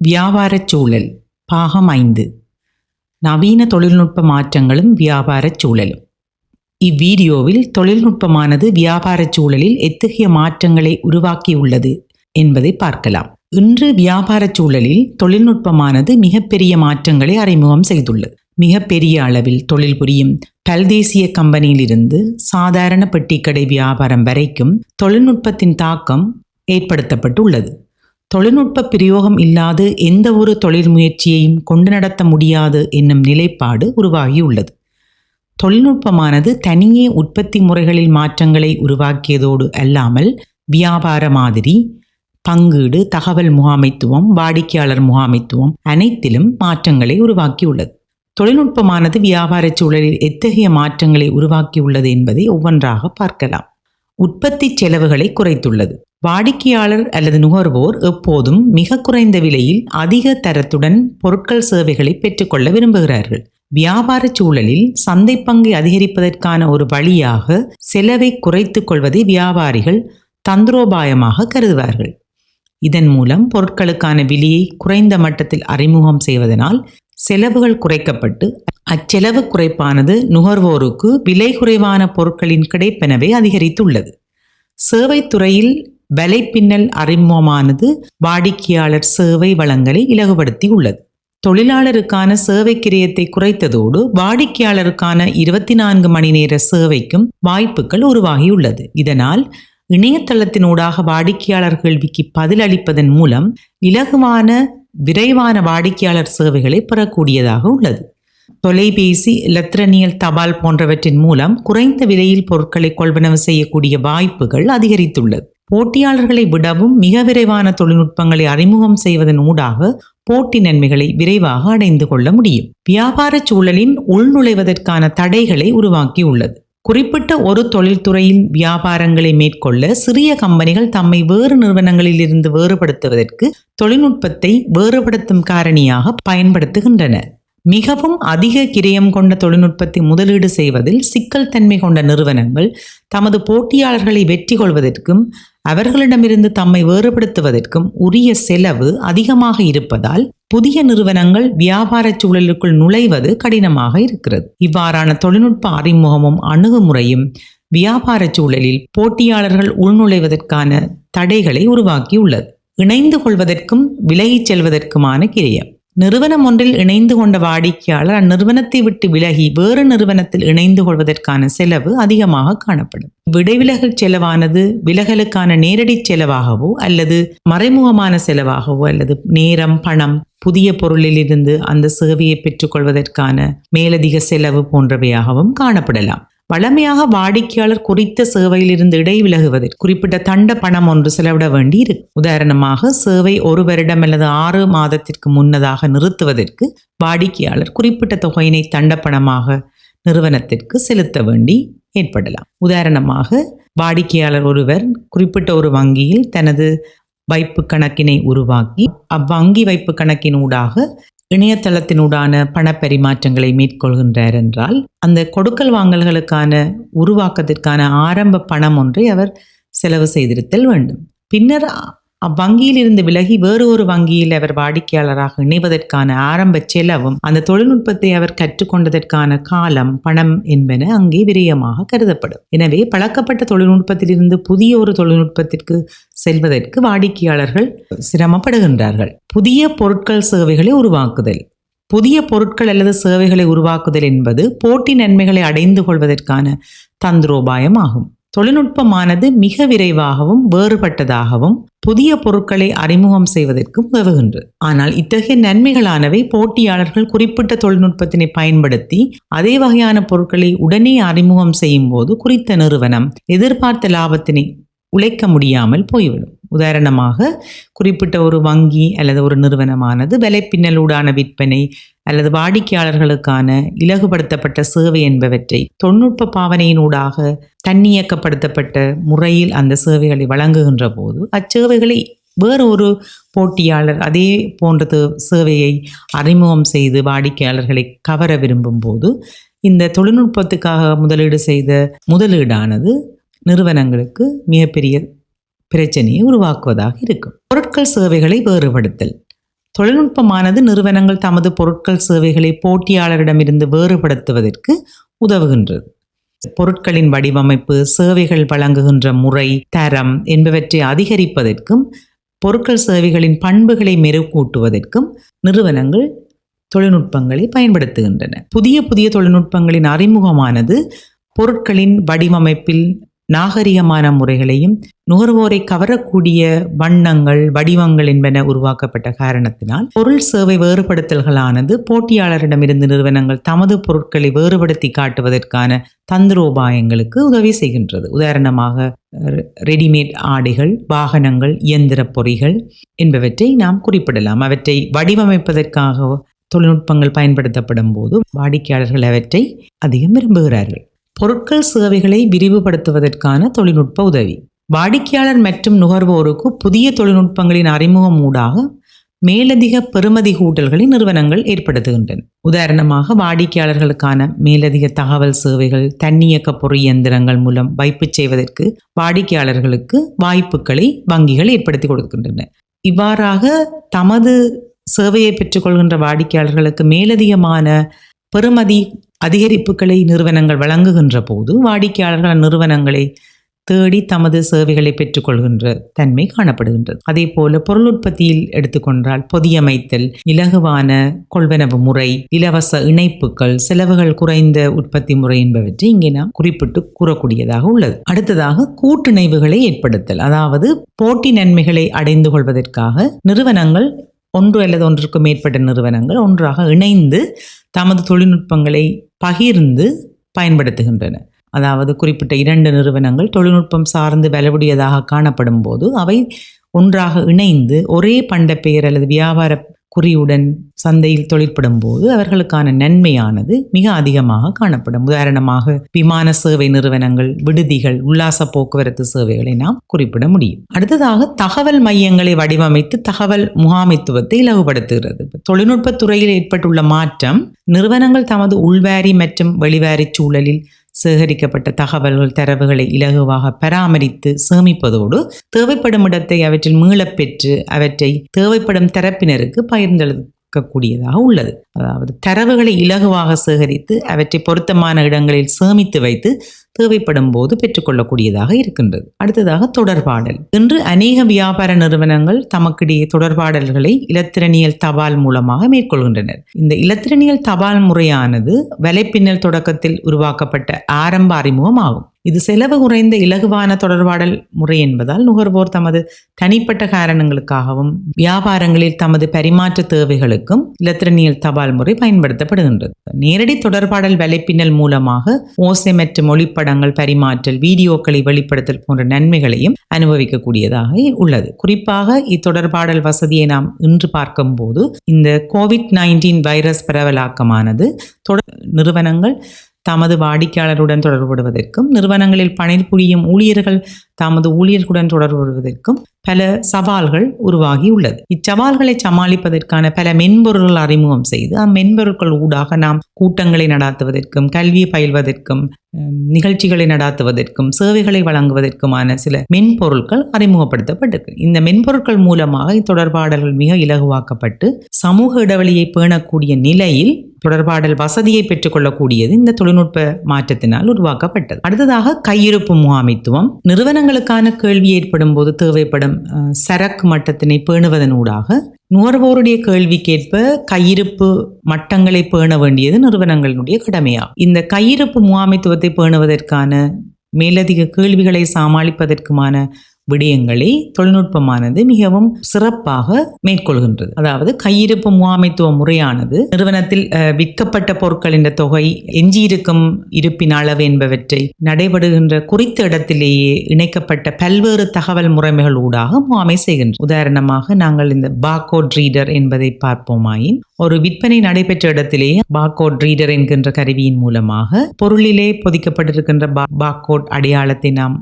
வியாபாரச் சூழல் பாகம் 5 நவீன தொழில்நுட்ப மாற்றங்களும் வியாபாரச் சூழலும். இவ்வீடியோவில் தொழில்நுட்பமானது வியாபாரச் சூழலில் எத்தகைய மாற்றங்களை உருவாக்கியுள்ளது என்பதை பார்க்கலாம். இன்று வியாபாரச் சூழலில் தொழில்நுட்பமானது மிகப்பெரிய மாற்றங்களை அறிமுகம் செய்துள்ளது. மிகப்பெரிய அளவில் தொழில் புரியும் பல்தேசிய கம்பெனியிலிருந்து சாதாரண பெட்டிக்கடை வியாபாரம் வரைக்கும் தொழில்நுட்பத்தின் தாக்கம் ஏற்படுத்தப்பட்டுள்ளது. தொழில்நுட்ப பிரயோகம் இல்லாத எந்த ஒரு தொழில் முயற்சியையும் கொண்டு நடத்த முடியாது என்னும் நிலைப்பாடு உருவாகியுள்ளது. தொழில்நுட்பமானது தனியே உற்பத்தி முறைகளில் மாற்றங்களை உருவாக்கியதோடு அல்லாமல் வியாபார மாதிரி, பங்கீடு, தகவல் முகாமைத்துவம், வாடிக்கையாளர் முகாமைத்துவம் அனைத்திலும் மாற்றங்களை உருவாக்கியுள்ளது. தொழில்நுட்பமானது வியாபார சூழலில் எத்தகைய மாற்றங்களை உருவாக்கியுள்ளது என்பதை ஒவ்வொன்றாக பார்க்கலாம். உற்பத்தி செலவுகளை குறைத்துள்ளது. வாடிக்கையாளர் அல்லது நுகர்வோர் எப்போதும் மிக குறைந்த விலையில் அதிக தரத்துடன் பொருட்கள் சேவைகளை பெற்றுக்கொள்ள விரும்புகிறார்கள். வியாபார சூழலில் சந்தை பங்கை அதிகரிப்பதற்கான ஒரு வழியாக செலவை குறைத்துக் கொள்வதை வியாபாரிகள் தந்திரோபாயமாக கருதுவார்கள். இதன் மூலம் பொருட்களுக்கான விலையை குறைந்த மட்டத்தில் அறிமுகம் செய்வதனால் செலவுகள் குறைக்கப்பட்டு அச்செலவு குறைப்பானது நுகர்வோருக்கு விலை குறைவான பொருட்களின் கிடைப்பனவை அதிகரித்துள்ளது. சேவைத்துறையில் வலைப்பின்னல் அறிமுகமானது வாடிக்கையாளர் சேவை வளங்களை இலகுபடுத்தி உள்ளது. தொழிலாளருக்கான சேவை கிரயத்தை குறைத்ததோடு வாடிக்கையாளருக்கான 24 மணி நேர சேவைக்கும் வாய்ப்புகள் உருவாகியுள்ளது. இதனால் இணையதளத்தினூடாக வாடிக்கையாளர் கேள்விக்கு பதிலளிப்பதன் மூலம் இலகுவான விரைவான வாடிக்கையாளர் சேவைகளை பெறக்கூடியதாக உள்ளது. தொலைபேசி, எலக்ட்ரானியல் தபால் போன்றவற்றின் மூலம் குறைந்த விலையில் பொருட்களை கொள்வனவு செய்யக்கூடிய வாய்ப்புகள் அதிகரித்துள்ளது. போட்டியாளர்களை விடவும் மிக விரைவான தொழில்நுட்பங்களை அறிமுகம் செய்வதன் ஊடாக போட்டி நன்மைகளை விரைவாக அடைந்து கொள்ள முடியும். வியாபார சூழலின் உள்நுழைவதற்கான தடைகளை உருவாக்கியுள்ளது. குறிப்பிட்ட ஒரு தொழில்துறையின் வியாபாரங்களை மேற்கொள்ள சிறிய கம்பெனிகள் தம்மை வேறு நிறுவனங்களில் இருந்து வேறுபடுத்துவதற்கு தொழில்நுட்பத்தை வேறுபடுத்தும் காரணியாக பயன்படுத்துகின்றன. மிகவும் அதிக கிரயம் கொண்ட தொழில்நுட்பத்தை முதலீடு செய்வதில் சிக்கல் தன்மை கொண்ட நிறுவனங்கள் தமது போட்டியாளர்களை வெற்றி கொள்வதற்கும் அவர்களிடமிருந்து தம்மை வேறுபடுத்துவதற்கும் உரிய செலவு அதிகமாக இருப்பதால் புதிய நிறுவனங்கள் வியாபார சூழலுக்குள் நுழைவது கடினமாக இருக்கிறது. இவ்வாறான தொழில்நுட்ப அறிமுகமும் அணுகுமுறையும் வியாபார சூழலில் போட்டியாளர்கள் உள்நுழைவதற்கான தடைகளை உருவாக்கியுள்ளது. இணைந்து கொள்வதற்கும் விலகிச் செல்வதற்குமான கிரயம். நிறுவனம் ஒன்றில் இணைந்து கொண்ட வாடிக்கையாளர் அந்நிறுவனத்தை விட்டு விலகி வேறு நிறுவனத்தில் இணைந்து கொள்வதற்கான செலவு அதிகமாக காணப்படும். விடைவிலகல் செலவானது விலகலுக்கான நேரடி செலவாகவோ அல்லது மறைமுகமான செலவாகவோ அல்லது நேரம், பணம், புதிய பொருளில் இருந்து அந்த சேவையை பெற்றுக்கொள்வதற்கான மேலதிக செலவு போன்றவையாகவும் காணப்படலாம். வழமையாக வாடிக்கையாளர் குறித்த சேவையிலிருந்து இடைவிலகுவதற்கு குறிப்பிட்ட தண்ட பணம் ஒன்று செலவிட வேண்டி இருக்கு. உதாரணமாக, சேவை 1 வருடம் அல்லது 6 மாதத்திற்கு முன்னதாக நிறுத்துவதற்கு வாடிக்கையாளர் குறிப்பிட்ட தொகையினை தண்ட பணமாக நிறுவனத்திற்கு செலுத்த வேண்டி ஏற்படலாம். உதாரணமாக, வாடிக்கையாளர் ஒருவர் குறிப்பிட்ட ஒரு வங்கியில் தனது வைப்பு கணக்கினை உருவாக்கி அவ்வங்கி வைப்பு கணக்கினூடாக இணையதளத்தினூடான பணப்பரிமாற்றங்களை மேற்கொள்கின்றார் என்றால் அந்த கொடுக்கல் வாங்கல்களுக்கான உருவாக்கத்திற்கான ஆரம்ப பணம் ஒன்றை அவர் செலவு செய்திருத்தல் வேண்டும். பின்னர் அவ்வங்கியில் இருந்து விலகி வேறு ஒரு வங்கியில் அவர் வாடிக்கையாளராக இணைவதற்கான ஆரம்ப செலவும் அந்த தொழில்நுட்பத்தை அவர் கற்றுக்கொண்டதற்கான காலம், பணம் என்பன அங்கே விரயமாக கருதப்படும். எனவே பழக்கப்பட்ட தொழில்நுட்பத்திலிருந்து புதிய ஒரு தொழில்நுட்பத்திற்கு செல்வதற்கு வாடிக்கையாளர்கள் சிரமப்படுகின்றார்கள். புதிய பொருட்கள், சேவைகளை உருவாக்குதல். புதிய பொருட்கள் அல்லது சேவைகளை உருவாக்குதல் என்பது போட்டி நன்மைகளை அடைந்து கொள்வதற்கான தந்திரோபாயம் ஆகும். தொழில்நுட்பமானது மிக விரைவாகவும் வேறுபட்டதாகவும் புதிய பொருட்களை அறிமுகம் செய்வதற்கும் உதவுகின்றது. ஆனால் இத்தகைய நன்மைகளானவை போட்டியாளர்கள் குறிப்பிட்ட தொழில்நுட்பத்தினை பயன்படுத்தி அதே வகையான பொருட்களை உடனே அறிமுகம் செய்யும் போது குறித்த நிறுவனம் எதிர்பார்த்த லாபத்தினை உழைக்க முடியாமல் போய்விடும். உதாரணமாக, குறிப்பிட்ட ஒரு வங்கி அல்லது ஒரு நிறுவனமானது விலைப்பின்னலூடான விற்பனை அல்லது வாடிக்கையாளர்களுக்கான இலகுபடுத்தப்பட்ட சேவை என்பவற்றை தொழில்நுட்ப பாவனையினூடாக தன்னியக்கப்படுத்தப்பட்ட முறையில் அந்த சேவைகளை வழங்குகின்ற போது அச்சேவைகளை வேறு ஒரு போட்டியாளர் அதே போன்ற சேவையை அறிமுகம் செய்து வாடிக்கையாளர்களை கவர விரும்பும் போது இந்த தொழில்நுட்பத்துக்காக முதலீடு செய்த முதலீடானது நிறுவனங்களுக்கு மிகப்பெரிய பிரச்சனையை உருவாக்குவதாக இருக்கும். பொருட்கள் சேவைகளை வேறுபடுத்தல். தொழில்நுட்பமானது நிறுவனங்கள் தமது பொருட்கள் சேவைகளை போட்டியாளரிடமிருந்து வேறுபடுத்துவதற்கு உதவுகின்றது. பொருட்களின் வடிவமைப்பு, சேவைகள் வழங்குகின்ற முறை, தரம் என்பவற்றை அதிகரிப்பதற்கும் பொருட்கள் சேவைகளின் பண்புகளை மெருகூட்டுவதற்கும் நிறுவனங்கள் தொழில்நுட்பங்களை பயன்படுத்துகின்றன. புதிய புதிய தொழில்நுட்பங்களின் அறிமுகமானது பொருட்களின் வடிவமைப்பில் நாகரிகமான முறைகளையும் நுகர்வோரை கவரக்கூடிய வண்ணங்கள், வடிவங்கள் என்பன உருவாக்கப்பட்ட காரணத்தினால் பொருள் சேவை வேறுபடுத்தல்களானது போட்டியாளரிடமிருந்து நிறுவனங்கள் தமது பொருட்களை வேறுபடுத்தி காட்டுவதற்கான தந்திரோபாயங்களுக்கு உதவி செய்கின்றது. உதாரணமாக ரெடிமேட் ஆடைகள், வாகனங்கள், இயந்திர பொறிகள் என்பவற்றை நாம் குறிப்பிடலாம். அவற்றை வடிவமைப்பதற்காக தொழில்நுட்பங்கள் பயன்படுத்தப்படும் போது வாடிக்கையாளர்கள் அவற்றை அதிகம் விரும்புகிறார்கள். பொருட்கள் சேவைகளை விரிவுபடுத்துவதற்கான தொழில்நுட்ப உதவி. வாடிக்கையாளர் மற்றும் நுகர்வோருக்கு புதிய தொழில்நுட்பங்களின் அறிமுகம் ஊடாக மேலதிக பெறுமதி கூட்டல்களை நிறுவனங்கள் ஏற்படுத்துகின்றன. உதாரணமாக வாடிக்கையாளர்களுக்கான மேலதிக தகவல் சேவைகள், தன்னியக்க பொறியியந்திரங்கள் மூலம் வைப்பு செய்வதற்கு வாடிக்கையாளர்களுக்கு வாய்ப்புகளை வங்கிகள் ஏற்படுத்தி கொடுக்கின்றன. இவ்வாறாக தமது சேவையை பெற்றுக்கொள்கின்ற வாடிக்கையாளர்களுக்கு மேலதிகமான பெறுமதி அதிகரிப்புகளை நிறுவனங்கள் வழங்குகின்ற போது வாடிக்கையாளர்கள் நிறுவனங்களை தேடி தமது சேவைகளை பெற்றுக்கொள்கின்ற தன்மை காணப்படுகின்றது. அதே போல பொருள் உற்பத்தியில் எடுத்துக்கொண்டால் பொதியமைத்தல், இலகுவான கொள்வனவு முறை, இலவச இணைப்புகள், செலவுகள் குறைந்த உற்பத்தி முறை என்பவற்றை இங்கே நாம் குறிப்பிட்டு கூறக்கூடியதாக உள்ளது. அடுத்ததாக கூட்டிணைவுகளை ஏற்படுத்தல், அதாவது போட்டி நன்மைகளை அடைந்து கொள்வதற்காக நிறுவனங்கள் ஒன்று அல்லது ஒன்றுக்கு மேற்பட்ட நிறுவனங்கள் ஒன்றாக இணைந்து தமது தொழில்நுட்பங்களை பகிர்ந்து பயன்படுத்துகின்றன. அதாவது குறிப்பிட்ட 2 நிறுவனங்கள் தொழில்நுட்பம் சார்ந்து விலையுடையதாக காணப்படும் போது அவை ஒன்றாக இணைந்து ஒரே பண்ட பெயர் அல்லது வியாபார குறியுடன் சந்தையில் தொழிற்படும் போது அவர்களுக்கான நன்மையானது மிக அதிகமாக காணப்படும். உதாரணமாக விமான சேவை நிறுவனங்கள், விடுதிகள், உல்லாச போக்குவரத்து சேவைகளை நாம் குறிப்பிட முடியும். அடுத்ததாக தகவல் மையங்களை வடிவமைத்து தகவல் முகாமைத்துவத்தை இலகுபடுத்துகிறது. தொழில்நுட்பத்துறையில் ஏற்பட்டுள்ள மாற்றம் நிறுவனங்கள் தமது உள்வாரி மற்றும் வெளிவாரி சூழலில் சேகரிக்கப்பட்ட தகவல்கள், தரவுகளை இலகுவாக பராமரித்து சேமிப்பதோடு தேவைப்படும் இடத்தை அவற்றில் மீளப்பெற்று அவற்றை தேவைப்படும் தரப்பினருக்கு பகிர்ந்தளிக்கக்கூடியதாக உள்ளது. அதாவது தரவுகளை இலகுவாக சேகரித்து அவற்றை பொருத்தமான இடங்களில் சேமித்து வைத்து தேவைப்படும் போது பெற்றுக்கொள்ளக்கூடியதாக இருக்கின்றது. அடுத்ததாக தொடர்பாடல். இன்று அநேக வியாபார நிறுவனங்கள் தமக்கிடையே தொடர்பாடல்களை இலத்திரனியல் தபால் மூலமாக மேற்கொள்கின்றனர். இந்த இலத்திரனியல் தபால் முறையானது வலைப்பின்னல் தொடக்கத்தில் உருவாக்கப்பட்ட ஆரம்ப அறிமுகம் ஆகும். இது செலவு குறைந்த இலகுவான தொடர்பாடல் முறை என்பதால் நுகர்வோர் தமது தனிப்பட்ட காரணங்களுக்காகவும் வியாபாரங்களில் தமது பரிமாற்ற தேவைகளுக்கும் இலத்திரனியல் தபால் முறை பயன்படுத்தப்படுகின்றது. நேரடி தொடர்பாடல் வலைப்பின்னல் மூலமாக ஓசை மற்றும் ஒளிப்படங்கள் பரிமாற்றல், வீடியோக்களை வெளிப்படுத்தல் போன்ற நன்மைகளையும் அனுபவிக்கக்கூடியதாக உள்ளது. குறிப்பாக இத்தொடர்பாடல் வசதியை நாம் இன்று பார்க்கும் போது இந்த COVID-19 வைரஸ் பரவலாக்கமானது நிறுவனங்கள் தமது வாடிக்கையாளருடன் தொடர்புபடுவதற்கும் நிறுவனங்களில் பணிபுரியும் ஊழியர்கள் தமது ஊழியர்களுடன் தொடர்புபடுவதற்கும் பல சவால்கள் உருவாகி உள்ளது. இச்சவால்களை சமாளிப்பதற்கான பல மென்பொருள்கள் அறிமுகம் செய்து அம்மென்பொருட்கள் ஊடாக நாம் கூட்டங்களை நடாத்துவதற்கும், கல்வியை பயில்வதற்கும், நிகழ்ச்சிகளை நடாத்துவதற்கும், சேவைகளை வழங்குவதற்குமான சில மென்பொருட்கள் அறிமுகப்படுத்தப்பட்டிருக்கு. இந்த மென்பொருட்கள் மூலமாக இத்தொடர்பாடல்கள் மிக இலகுவாக்கப்பட்டு சமூக இடைவெளியை பேணக்கூடிய நிலையில் தொடர்பாடல் வசதியை பெற்றுக்கொள்ளக்கூடியது இந்த தொழில்நுட்ப மாற்றத்தினால் உருவாக்கப்பட்டது. அடுத்ததாக கையிருப்பு முகாமைத்துவம். நிறுவனங்களுக்கான கேள்வி ஏற்படும் போது தேவைப்படும் சரக்கு மட்டத்தினை பேணுவதனூடாக நுகர்வோருடைய கேள்விக்கேற்ப கையிருப்பு மட்டங்களை பேண வேண்டியது நிறுவனங்களினுடைய கடமையாகும். இந்த கையிருப்பு முகாமைத்துவத்தை பேணுவதற்கான மேலதிக கேள்விகளை சமாளிப்பதற்குமான விடயங்களை தொழில்நுட்பமானது மிகவும் சிறப்பாக மேற்கொள்கின்றது. அதாவது கையிருப்பு முகாமைத்துவ முறையானது நிறுவனத்தில் விற்கப்பட்ட பொருட்களின் தொகை, எஞ்சியிருக்கும் இருப்பின் அளவு என்பவற்றை நடைபெறுகின்ற குறித்த இடத்திலேயே இணைக்கப்பட்ட பல்வேறு தகவல் முறைமைகள் ஊடாக முகாமை செய்கின்றன. உதாரணமாக நாங்கள் இந்த பார்கோட் ரீடர் என்பதை பார்ப்போமாயின், ஒரு விற்பனை நடைபெற்ற இடத்திலேயே பார்கோட் ரீடர் என்கின்ற கருவியின் மூலமாக பொருளிலே பொதிக்கப்பட்டிருக்கின்ற பார்கோட் அடையாளத்தை நாம்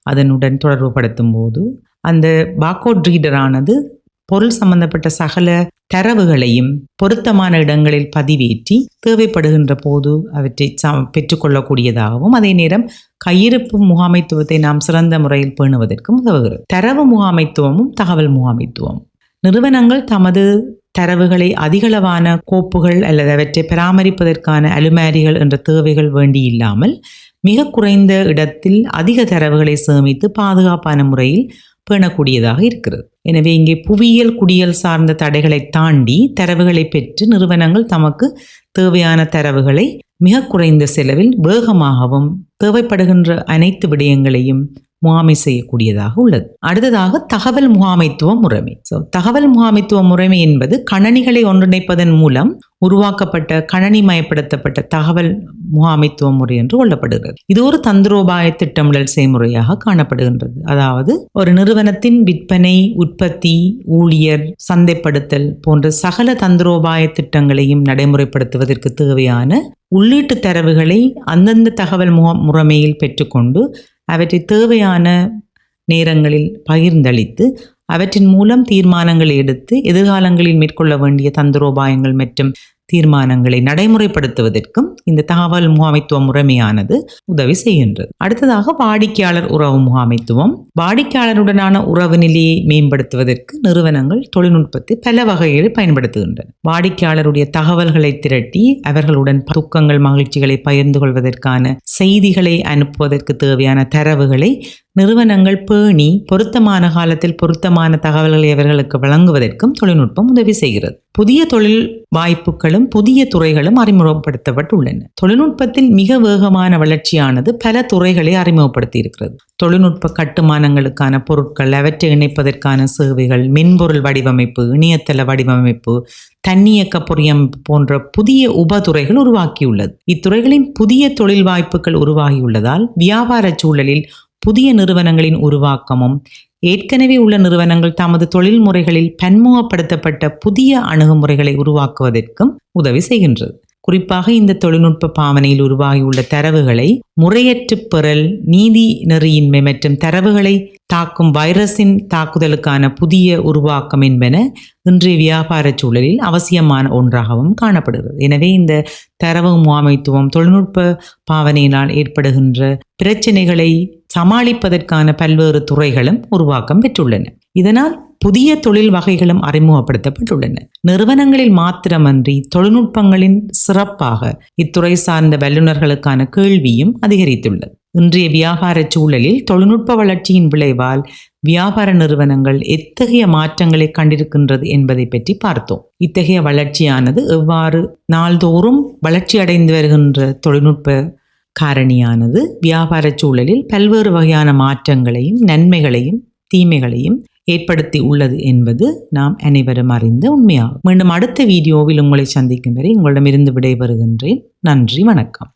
அதனுடன் தொடர்புபடுத்தும் போது அந்த பார்கோட் ரீடரானது பொருள் சம்பந்தப்பட்ட சகல தரவுகளையும் பொருத்தமான இடங்களில் பதிவேற்றி தேவைப்படுகின்ற போது அவற்றை பெற்றுக்கொள்ளக்கூடியதாகவும் அதே நேரம் கையிருப்பு முகாமைத்துவத்தை நாம் சிறந்த முறையில் பேணுவதற்கும் உதவுகிறது. தரவு முகாமைத்துவமும் தகவல் முகாமைத்துவம். நிறுவனங்கள் தமது தரவுகளை அதிகளவான கோப்புகள் அல்லது அவற்றை பராமரிப்பதற்கான அலுமாரிகள் என்ற தேவைகள் வேண்டியில்லாமல் மிக குறைந்த இடத்தில் அதிக தரவுகளை சேமித்து பாதுகாப்பான முறையில் பேணக்கூடியதாக இருக்கிறது. எனவே இங்கே புவியியல் குடியியல் சார்ந்த தடைகளை தாண்டி தரவுகளை பெற்று நிறுவனங்கள் தமக்கு தேவையான தரவுகளை மிக குறைந்த செலவில் வேகமாகவும் தேவைப்படுகின்ற அனைத்து விடயங்களையும் முகாமை செய்யக்கூடியதாக உள்ளது. அடுத்ததாக தகவல் முகாமைத்துவ முறைமை. தகவல் முகாமைத்துவ முறைமை என்பது கணனிகளை ஒன்றிணைப்பதன் மூலம் உருவாக்கப்பட்ட கணனிமயப்படுத்தப்பட்ட தகவல் முகாமைத்துவ முறை என்று கொள்ளப்படுகிறது. இது ஒரு தந்திரோபாய திட்டமிடல் செய்முறையாக காணப்படுகின்றது. அதாவது ஒரு நிறுவனத்தின் விற்பனை, உற்பத்தி, ஊழியர், சந்தைப்படுத்தல் போன்ற சகல தந்திரோபாய திட்டங்களையும் நடைமுறைப்படுத்துவதற்கு தேவையான உள்ளீட்டு தரவுகளை அந்தந்த தகவல் முறைமையில் பெற்றுக்கொண்டு அவற்றை தேவையான நேரங்களில் பகிர்ந்தளித்து அவற்றின் மூலம் தீர்மானங்களை எடுத்து எதிர்காலங்களில் மேற்கொள்ள வேண்டிய தந்திரோபாயங்கள் மற்றும் தீர்மானங்களை நடைமுறைப்படுத்துவதற்கும் இந்த தகவல் முகாமைத்துவ முறைமையானது உதவி செய்கின்றது. அடுத்ததாக வாடிக்கையாளர் உறவு முகாமைத்துவம். வாடிக்கையாளருடனான உறவு நிலையை மேம்படுத்துவதற்கு நிறுவனங்கள் தொழில்நுட்பத்தை பல வகைகளில் பயன்படுத்துகின்றன. வாடிக்கையாளருடைய தகவல்களை திரட்டி அவர்களுடன் துக்கங்கள், மகிழ்ச்சிகளை பகிர்ந்து கொள்வதற்கான செய்திகளை அனுப்புவதற்கு தேவையான தரவுகளை நிறுவனங்கள் பேணி பொருத்தமான காலத்தில் பொருத்தமான தகவல்களை அவர்களுக்கு வழங்குவதற்கும் தொழில்நுட்பம் உதவி செய்கிறது. புதிய தொழில் வாய்ப்புகளும் புதிய துறைகளும் அறிமுகப்படுத்தப்பட்டுள்ளன. தொழில்நுட்பத்தில் மிக வேகமான வளர்ச்சியானது பல துறைகளை அறிமுகப்படுத்தி இருக்கிறது. தொழில்நுட்ப கட்டுமானங்களுக்கான பொருட்கள், அவற்றை இணைப்பதற்கான சேவைகள், மென்பொருள் வடிவமைப்பு, இணையதள வடிவமைப்பு, தன்னியக்க பொறியமைப்பு போன்ற புதிய உபதுறைகள் உருவாக்கியுள்ளது. இத்துறைகளின் புதிய தொழில் வாய்ப்புகள் உருவாகியுள்ளதால் வியாபார சூழலில் புதிய நிறுவனங்களின் உருவாக்கமும் ஏற்கனவே உள்ள நிறுவனங்கள் தமது தொழில் முறைகளில் பன்முகப்படுத்தப்பட்ட புதிய அணுகுமுறைகளை உருவாக்குவதற்கும் உதவி செய்கின்றது. குறிப்பாக இந்த தொழில்நுட்ப பாவனையில் உருவாகியுள்ள தரவுகளை முறையற்று பெறல், நீதி நெறியின்மை மற்றும் தரவுகளை தாக்கும் வைரஸின் தாக்குதலுக்கான புதிய உருவாக்கம் என்பன இன்றைய வியாபார சூழலில் அவசியமான ஒன்றாகவும் காணப்படுகிறது. எனவே இந்த தரவு முகாமைத்துவம் தொழில்நுட்ப பாவனையினால் ஏற்படுகின்ற பிரச்சனைகளை சமாளிப்பதற்கான பல்வேறு துறைகளும் உருவாக்கம் பெற்றுள்ளன. இதனால் புதிய தொழில் வகைகளும் அறிமுகப்படுத்தப்பட்டுள்ளன. நிறுவனங்களில் மாத்திரமன்றி தொழில்நுட்பங்களின் சிறப்பாக இத்துறை சார்ந்த வல்லுநர்களுக்கான கேள்வியும் அதிகரித்துள்ளது. இன்றைய வியாபார சூழலில் தொழில்நுட்ப வளர்ச்சியின் விளைவால் வியாபார நிறுவனங்கள் எத்தகைய மாற்றங்களை கண்டிருக்கின்றது என்பதை பற்றி பார்த்தோம். இத்தகைய வளர்ச்சியானது எவ்வாறு நாள்தோறும் வளர்ச்சி அடைந்து வருகின்ற தொழில்நுட்ப காரணியானது வியாபார சூழலில் பல்வேறு வகையான மாற்றங்களையும் நன்மைகளையும் தீமைகளையும் ஏற்படுத்தி உள்ளது என்பது நாம் அனைவரும் அறிந்த உண்மையாகும். மீண்டும் அடுத்த வீடியோவில் உங்களை சந்திக்கும் வரை உங்களிடமிருந்து விடைபெறுகின்றேன். நன்றி, வணக்கம்.